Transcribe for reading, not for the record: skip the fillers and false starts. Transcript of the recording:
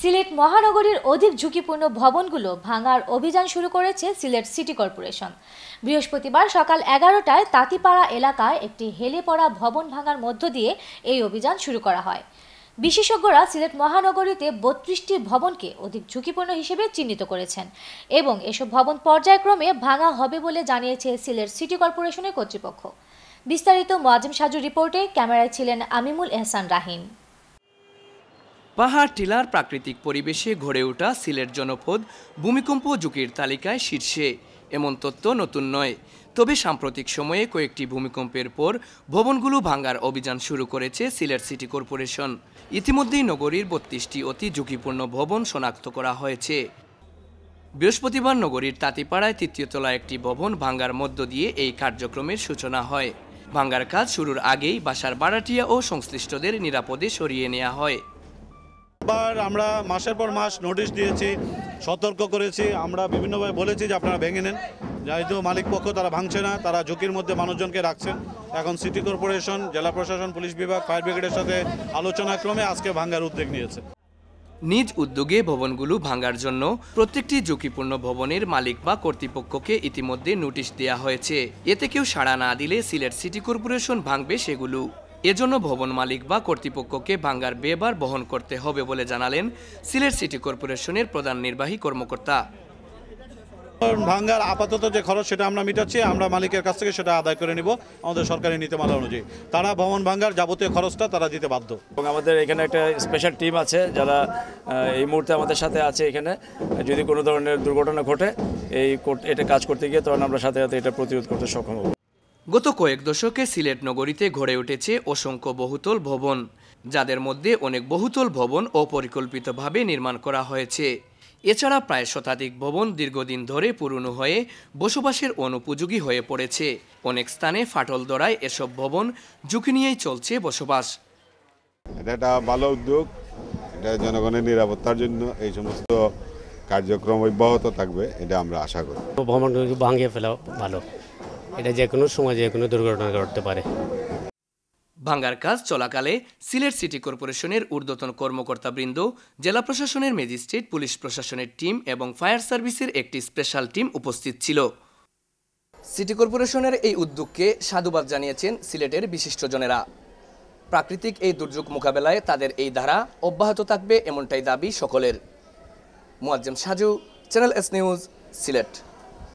সিলেট মহানগরীর অধিক ঝুঁকিপূর্ণ ভবনগুলো ভাঙার অভিযান শুরু করেছে সিলেট সিটি কর্পোরেশন। বৃহস্পতিবার সকাল 11টায় তাঁতিপাড়া এলাকায় একটি হেলে পড়া ভবন ভাঙার মধ্য দিয়ে এই অভিযান শুরু করা হয়। বিশেষজ্ঞরা সিলেট মহানগরীতে 32টি ভবনকে অধিক ঝুঁকিপূর্ণ হিসেবে চিহ্নিত করেছেন এবং এসব ভবন পর্যায়ক্রমে ভাঙা হবে বলে জানিয়েছে সিলেট সিটি কর্পোরেশনের কর্তৃপক্ষ। বিস্তারিত মোয়াজ্জেম সাজু রিপোর্টে, ক্যামেরায় ছিলেন আমিমুল এহসান রাহিম। পাহাড় টিলার প্রাকৃতিক পরিবেশে গড়ে ওঠা সিলেট জনপদ ভূমিকম্প ঝুঁকির তালিকায় শীর্ষে, এমন তথ্য নতুন নয়। তবে সাম্প্রতিক সময়ে কয়েকটি ভূমিকম্পের পর ভবনগুলো ভাঙার অভিযান শুরু করেছে সিলেট সিটি কর্পোরেশন। ইতিমধ্যেই নগরীর 32টি অতি ঝুঁকিপূর্ণ ভবন শনাক্ত করা হয়েছে। বৃহস্পতিবার নগরীর তাঁতিপাড়ায় 3য় তলায় একটি ভবন ভাঙার মধ্য দিয়ে এই কার্যক্রমের সূচনা হয়। ভাঙার কাজ শুরুর আগেই বাসার ভাড়াটিয়া ও সংশ্লিষ্টদের নিরাপদে সরিয়ে নেওয়া হয়। আমরা মাসের পর মাস নোটিশ দিয়েছি, সতর্ক করেছি, আমরা বিভিন্নভাবে বলেছি যে আপনারা ভেঙে নেন। যেহেতু মালিক পক্ষ তারা ভাঙছে না, তারা ঝুঁকির মধ্যে মানুষজনকে রাখছেন। এখন সিটি কর্পোরেশন, জেলা প্রশাসন, পুলিশ বিভাগ, ফায়ার ব্রিগেডের সাথে আলোচনাক্রমে আজকে ভাঙার উদ্যোগ নিয়েছে। নিজ উদ্যোগে ভবনগুলো ভাঙার জন্য প্রত্যেকটি ঝুঁকিপূর্ণ ভবনের মালিক বা কর্তৃপক্ষকে ইতিমধ্যে নোটিশ দেওয়া হয়েছে। এতে কেউ সাড়া না দিলে সিলেট সিটি কর্পোরেশন ভাঙবে সেগুলো। এজন্য ভবন মালিক বা কর্তৃপক্ষকে ভাঙার ব্যয়ভার বহন করতে হবে বলে জানালেন সিলেট সিটি কর্পোরেশনের প্রধান নির্বাহী কর্মকর্তা। ভাঙার আপাতত যে খরচ সেটা আমরা মিটাচ্ছি, আমরা মালিকের কাছ থেকে সেটা আদায় করে নিব আমাদের সরকারি নীতিমালা অনুযায়ী। তারা ভবন ভাঙার যাবতীয় খরচটা তারা দিতে বাধ্য। এবং আমাদের এখানে একটা স্পেশাল টিম আছে যারা এই মুহূর্তে আমাদের সাথে আছে। এখানে যদি কোনো ধরনের দুর্ঘটনা ঘটে এটা কাজ করতে গিয়ে তখন আমরা সাথে সাথে এটা প্রতিরোধ করতে সক্ষম হব। গত কয়েক দশকে সিলেট নগরীতে গড়ে উঠেছে অসংখ্য বহুতল ভবন, যাদের মধ্যে অনেক বহুতল ভবন অপরিকল্পিতভাবে নির্মাণ করা হয়েছে। এছাড়া প্রায় শতাধিক ভবন দীর্ঘদিন ধরে পুরনো হয়ে বসবাসের অনুপযোগী হয়ে পড়েছে। অনেক স্থানে ফাটল ধরায় এসব ভবন ঝুঁকি নিয়েই চলছে বসবাস। এটা একটা ভালো উদ্যোগ, এটা জনগণের নিরাপত্তার জন্য এই সমস্ত কার্যক্রম অব্যাহত থাকবে, এটা আমরা আশা করি। ভবন ভাঙিয়ে ফেলা ভালো, এটা যে কোনো সময় যে কোনো দুর্ঘটনা ঘটতে পারে। ভাঙার কাজ চলাকালে সিলেট সিটি কর্পোরেশনের ঊর্ধ্বতন কর্মকর্তাবৃন্দ, জেলা প্রশাসনের ম্যাজিস্ট্রেট, পুলিশ প্রশাসনের টিম এবং ফায়ার সার্ভিসের একটি স্পেশাল টিম উপস্থিত ছিল। সিটি কর্পোরেশনের এই উদ্যোগকে সাধুবাদ জানিয়েছেন সিলেটের বিশিষ্টজনেরা। প্রাকৃতিক এই দুর্যোগ মোকাবেলায় তাদের এই ধারা অব্যাহত থাকবে এমনটাই দাবি সকলের। Moazzem Saju, channel S news, Sylhet.